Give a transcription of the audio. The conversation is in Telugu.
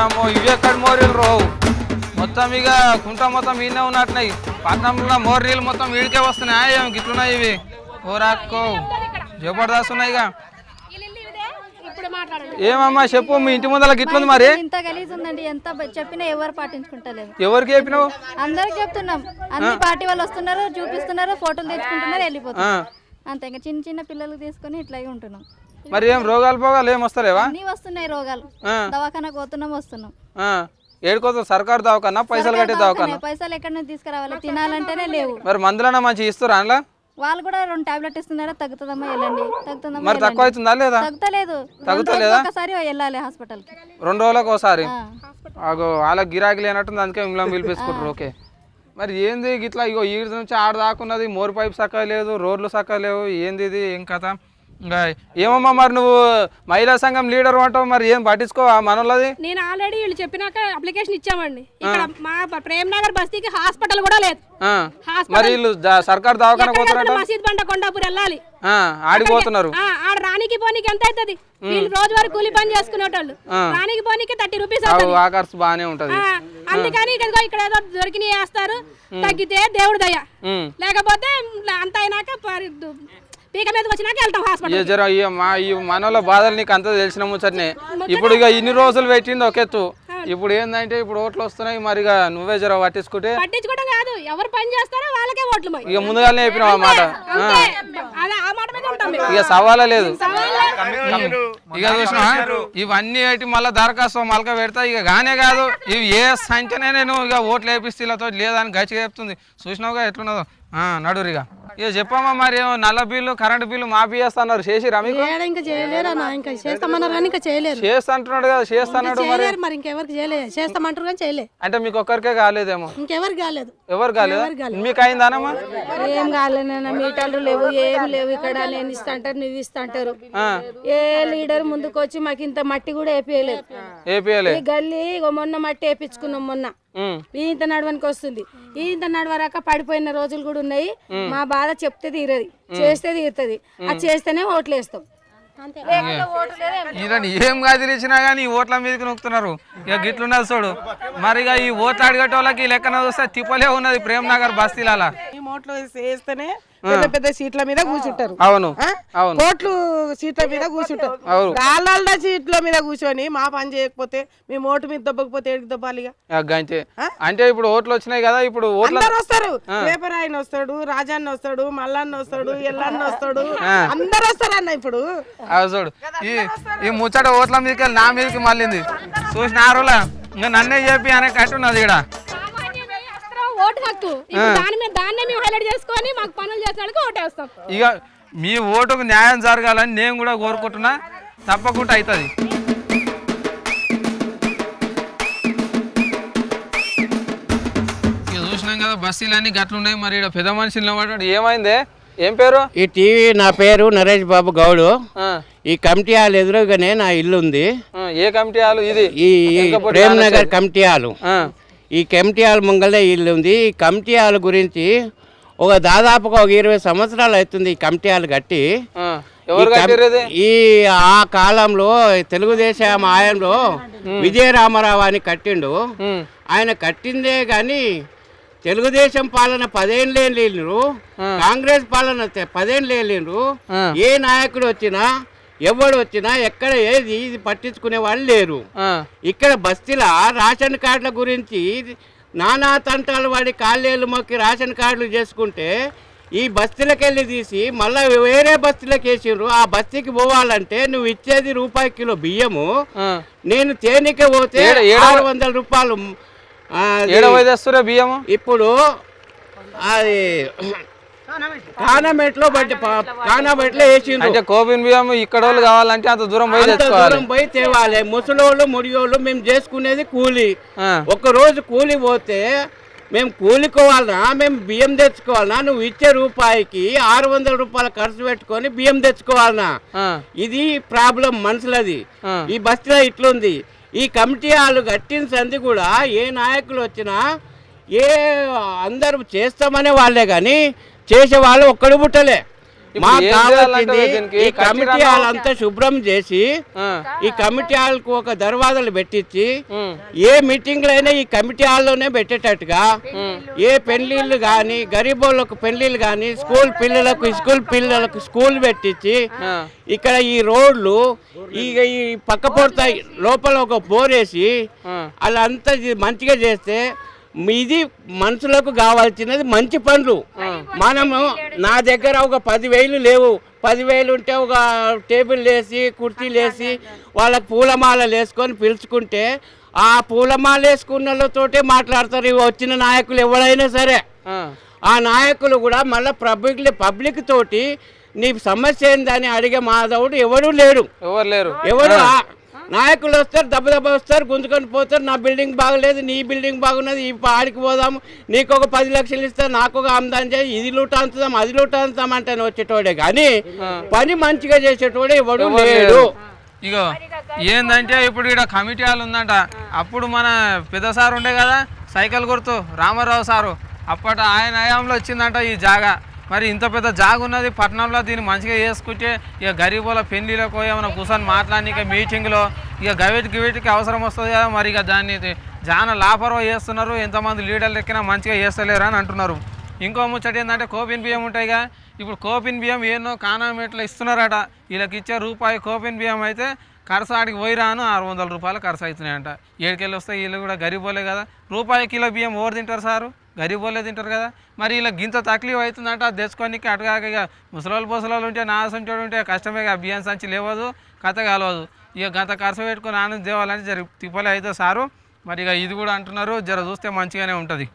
వామో ఇవి ఎక్కడ మోరీలు రావు మొత్తం ఇక కుంట మొత్తం ఈయనే ఉన్నట్టున్నాయి పట్టణంలో మోరీలు మొత్తం వీడికే వస్తున్నాయి ఏమి గిట్లున్నాయి ఇవి ఓరాక్కో జబర్దస్త్ ఉన్నాయి ఇక ఏమమ్మా చెప్పు మీ ఇంటి ముందర గిట్లుంది మరి ఇంత గలీజ్ ఉందండి ఎంత చెప్పినా ఎవరు పాటించుకుంటలేదు ఎవరికి చెప్పినావు అందరికి చెప్తున్నాం అన్ని పార్టీ వాళ్ళు వస్తున్నారు చూపిస్తున్నారు ఫోటోలు తెచ్చుకుంటున్నారు వెళ్ళిపోతున్నారు అంతే ఇంకా చిన్న చిన్న పిల్లలు తీసుకొని ఇట్లాగే ఉంటున్నాం మరి ఏం రోగాలు పోగాలు ఏం వస్తలేవా అన్ని వస్తున్నాయి రోగాలు దవాఖానకు పోతున్నాం వస్తున్నాం ఏడుకోసం సర్కారు దవాఖానా పైసలు కట్టే దవాఖానా పైసలు ఎక్కడ నుంచి తీసుకురావాలి తినాలంటేనే లేవు మరి మందులన్నా మంచి ఇస్తారా అందులో వాళ్ళు కూడా 2 టాబ్లెట్ ఇస్తున్నారా తగ్గుతుందమ్మా వెళ్ళండి తగ్గుతుందమ్మా మరి తక్కువ అవుతుందా లేదా తగ్గుతలేదు ఒకసారి వెళ్ళాలి హాస్పిటల్ కి 2 రోజులకు ఒకసారి వాళ్ళ గిరాకీ లేనట్టుంది అందుకే మిమ్మల్ని పిలిపించుకుంటారు ఓకే మరి ఏంది ఇట్లా ఇగో ఈ నుంచి ఆడ దాకున్నది మోర్ పైప్ చక్కగా లేదు రోడ్లు చక్కగా లేవు ఏంది ఇది ఏం కథ ఇంకా ఏమమ్మా మరి నువ్వు మహిళా సంఘం లీడర్ అంటావు మరి ఏం పట్టించుకోవా మనోళ్ళది నేను ఆల్రెడీ వీళ్ళు చెప్పినాక అప్లికేషన్ ఇచ్చామండి ఇక్కడ మా ప్రేమ్ నగర్ బస్తీకి హాస్పిటల్ కూడా లేదు మరి వీళ్ళు సర్కార్ దవాఖాన పోతారంట మసీద్ బండ కొండాపూర్ వెళ్ళాలి ఆడిపోతున్నారు ఆడ రానికి పోనీకి ఎంత అవుతుంది వీళ్ళు రోజు వరకు కూలి పని చేసుకునేటోళ్ళు రానికి పోనీకి 30 రూపీస్ ఆకర్స్ బాగానే ఉంటది అందుకని ఇక్కడ ఏదో దొరికిన వేస్తారు తగ్గితే దేవుడు దయ లేకపోతే అంత అయినాక పీక మీద వచ్చినాక వెళ్తాం హాస్పిటల్ ఈ మనలో బాధలు నీకు అంతా తెలిసిన ముచ్చటనే ఇప్పుడు ఇక ఇన్ని రోజులు పెట్టింది ఒక ఎత్తు ఇప్పుడు ఏంటంటే ఇప్పుడు ఓట్లు వస్తున్నాయి మరి నువ్వే జర పట్టించుకోవడం కాదు ఎవరు పని చేస్తారో వాళ్ళకే ఓట్లు ఇక ముందుగానే చెప్పినావు ఆ మాట ఇక సవాలా లేదు ఇక చూసినా ఇవన్నీ ఏంటి మళ్ళీ దరఖాస్తు మలక పెడతా ఇక గానే కాదు ఇవి ఏ సంఖ్యనే నేను ఇక ఓట్లు వేపిస్తేలతో లేదని గచ్చిగా చెప్తుంది చూసినావుగా ఎట్లున్నదో నడురిగా ఇక చెప్పమ్మా మరి ఏమో నల్ల బిల్లు కరెంట్ బిల్లు మాఫీ చేస్తున్నారు చేసిరా మీకు ఇంకా చేయలేరు ఇంకా చేస్తామన్నారు కానీ ఇంకా చేయలేరు చేస్తా అంటున్నాడు కదా చేస్తాడు మరి ఇంకెవరికి చేయలేదు చేస్తామంటారు కానీ చేయలేదు అంటే మీకు ఒక్కరికే కాలేదేమో ఇంకెవరికి కాలేదు ఎవరు కాలేదు మీకు అయిందానమ్మా ఏం కాలేదన్నా మీటర్లు లేవు ఏం లేవు ఇక్కడ నేను ఇస్తా అంటారు నువ్వు ఇస్తా అంటారు ఏ లీడర్ ముందుకు వచ్చి మాకు ఇంత మట్టి కూడా వేపియలేదు గల్లీ మొన్న మట్టి వేపించుకున్నాం మొన్న ఇంత నడవనికి వస్తుంది ఇంత నడవరాక పడిపోయిన రోజులు కూడా ఉన్నాయి మా బాధ చెప్తే తీరది చేస్తే తీరుతుంది అది చేస్తేనే ఓట్లు వేస్తాం ఏం కదిలిచ్చినా గానీ ఈ ఓట్ల మీదకి నొక్కుతున్నారు ఇక గిట్లున్నది చూడు మరి ఇక ఈ ఓట్లు అడిగేటోళ్ళకి లెక్కన చూస్తే తిప్పలే ఉన్నది ప్రేమ్ నగర్ బస్తీల ఓట్లు వేస్తేనే పెద్ద పెద్ద సీట్ల మీద కూర్చుంటారు అవును ఓట్లు సీట్ల మీద కూర్చుంటారు గాళ్ళ సీట్ల మీద కూర్చొని మా పని చేయకపోతే మేము ఓటు మీద దొబ్బకపోతే ఏడికి దొబ్బాలిగా అంతే అంటే ఇప్పుడు ఓట్లు వచ్చినాయి కదా ఇప్పుడు అందరు వస్తారు పేపర్ ఆయన వస్తాడు రాజాన్న వస్తాడు మల్లన్న వస్తాడు ఎల్లన్న వస్తాడు అందరు వస్తారు అన్న ఇప్పుడు చూడు ఈ ముచ్చట ఓట్ల మీదకి నా మీదకి మళ్ళీంది చూసిన ఆరులా ఇంకా నన్నే చెప్పి అనే కట్టున్నది ఇక్కడ ఓటు హక్కు దాన్నే మేము హైలైట్ చేసుకొని మాకు పనులు చేసినందుకు ఓటేస్తాం ఇక మీ ఓటుకు న్యాయం జరగాలని నేను కూడా కోరుకుంటున్నా తప్పకుండా అవుతుంది ఇక చూసినాం కదా బస్సీలన్నీ గట్లున్నాయి మరి ఇక్కడ పెద్ద మనిషిని మాట్లాడు ఏమైందే ఏం పేరు ఈ టీవీ నా పేరు నరేష్ బాబు గౌడు ఈ కమిటీ హాల్ ఎదురుగానే నా ఇల్లు ఉంది ఏ కమిటీ హాల్ ఇది ఈ ప్రేమ్ నగర్ కమిటీ హాల్ ఈ కమిటీ హాల్ ముంగలే ఇల్లు ఉంది ఈ కమిటీ హాల్ గురించి దాదాపుగా 20 సంవత్సరాలు అవుతుంది ఈ కమిటీ హాల్ కట్టి ఈ ఆ కాలంలో తెలుగుదేశం ఆయంలో విజయరామారావు అని కట్టిండు ఆయన కట్టిందే గాని తెలుగుదేశం పాలన 10 ఏళ్ళు వెళ్ళిండ్రు కాంగ్రెస్ పాలన 10 ఏళ్ళు వెళ్ళిండ్రు ఏ నాయకుడు వచ్చినా ఎవడు వచ్చినా ఎక్కడ ఏది ఇది పట్టించుకునే వాళ్ళు లేరు ఇక్కడ బస్తీలో రేషన్ కార్డుల గురించి నానా తంటాలు వాడి కాళ్ళేళ్ళు మొక్కి రేషన్ కార్డులు చేసుకుంటే ఈ బస్తీలకు వెళ్ళి తీసి మళ్ళీ వేరే బస్తీలకు వేసిండ్రు ఆ బస్తీకి పోవాలంటే నువ్వు ఇచ్చేది రూపాయి కిలో బియ్యము నేను తేనెకే పోతే 600 రూపాయలు బియ్యము ఇప్పుడు అది కానామెట్లో వేసిండ్రు అంటే కోపిన్ బియ్యం ఇక్కడ వాళ్ళు కావాలంటే అంత దూరం పోయి తేవాలి ముసలోళ్ళు ముడియోళ్ళు మేము చేసుకునేది కూలి ఒక రోజు కూలి పోతే మేము కూలికోవాలనా మేము బియ్యం తెచ్చుకోవాలనా నువ్వు ఇచ్చే రూపాయికి 600 రూపాయలు ఖర్చు పెట్టుకొని బియ్యం తెచ్చుకోవాలనా ఇది ప్రాబ్లం మనుషులది ఈ బస్తీలో ఇట్లుంది ఈ కమిటీ హాల్ కట్టిన సంది కూడా ఏ నాయకులు వచ్చినా అందరూ చేస్తామనే వాళ్ళే కానీ చేసే వాళ్ళు ఒక్కడు పుట్టలే మాకు ఏం కావాల్సింది చేయాలంటారు దీనికి? ఈ కమిటీ హాలంతా శుభ్రం చేసి ఈ కమిటీ హాల్కు ఒక దర్వాజాలు పెట్టించి ఏ మీటింగ్లు అయినా ఈ కమిటీ హాల్లోనే పెట్టేటట్టుగా ఏ పెళ్లిళ్ళు కానీ గరీబోళ్ళకు పెళ్లిళ్ళు కానీ స్కూల్ పిల్లలకు స్కూల్ పెట్టించి ఇక్కడ ఈ రోడ్లు ఈ పక్క పొడతాయి లోపల ఒక బోరేసి అలా అంతా మంచిగా చేస్తే ఇది మనుషులకు కావాల్సినది మంచి పనులు. మనము నా దగ్గర ఒక 10,000 లేవు, 10,000 ఉంటే ఒక టేబుల్ వేసి కుర్చీలు వేసి వాళ్ళకి పూలమాలలు వేసుకొని పిలుచుకుంటే ఆ పూలమాల వేసుకున్న వాళ్ళతోటే మాట్లాడతారు వచ్చిన నాయకులు ఎవరైనా సరే. ఆ నాయకులు కూడా మళ్ళీ పబ్లిక్ తోటి నీ సమస్య ఏందని అడిగే మాధవుడు ఎవరు లేరు. ఎవరు నాయకులు వస్తారు, దెబ్బ వస్తారు, గుంజుకొని పోతారు. నా బిల్డింగ్ బాగలేదు, నీ బిల్డింగ్ బాగున్నది, ఈ ఆడికి పోదాము, నీకు ఒక 10 లక్షలు ఇస్తారు, నాకు ఒక ఆమ్దాని చేయి, ఇది లూటాంచుదాం అది లూటాంచుదాం అంటే వచ్చేటోడే కానీ పని మంచిగా చేసేటోడే ఎవడు లేడు. ఇగో ఏందంటే ఇప్పుడు ఇక్కడ కమిటీ హాల్ ఉందంట. అప్పుడు మన పెద్ద సార్ ఉండే కదా సైకిల్ గుర్తు రామారావు సారు, అప్పటి ఆయన హయాంలో వచ్చిందంట ఈ జాగా. మరి ఇంత పెద్ద జాగా ఉన్నది పట్టణంలో, దీన్ని మంచిగా చేసుకుంటే ఇక గరీబుల పెళ్లిలకు ఏమైనా కూర్చొని మాట్లాడిక మీటింగ్లో ఇక గవిటికి అవసరం వస్తుంది కదా. మరి ఇక దాన్ని చాలా లాపరవా చేస్తున్నారు. ఎంతమంది లీడర్లు ఎక్కినా మంచిగా చేస్తలేరు అని అంటున్నారు. ఇంకో ముచ్చట ఏంటంటే కోపిన్ బియ్యం ఉంటాయిగా, ఇప్పుడు కోపిన్ బియ్యం ఎన్నో కానామేట్లో ఇస్తున్నారట. వీళ్ళకి ఇచ్చే రూపాయి కోపిన్ బియ్యం అయితే ఖర్చు ఆడికి పోయి రాను 600 రూపాయలు ఖర్చు అవుతున్నాయంట. ఏడుకెళ్ళి వస్తాయి, వీళ్ళు కూడా గరీబోలే కదా. రూపాయి కిలో బియ్యం ఎవరు తింటారు సారు? గరీబోలే తింటారు కదా. మరి ఇలా గింత తక్లీఫ్ అవుతుందంట అది తెచ్చుకోనికి. అటుగాక ఇక ముసలోళ్ళు ఉంటే నాసంటోడు ఉంటే కష్టమే, బియ్యం సంచి లేవదు, కథ కలవదు. ఇక గంత ఖర్చు పెట్టుకుని ఆనంద దేవాలని తిప్పలే అయితే సారు. మరి ఇక ఇది కూడా అంటున్నారు, జర చూస్తే మంచిగానే ఉంటుంది.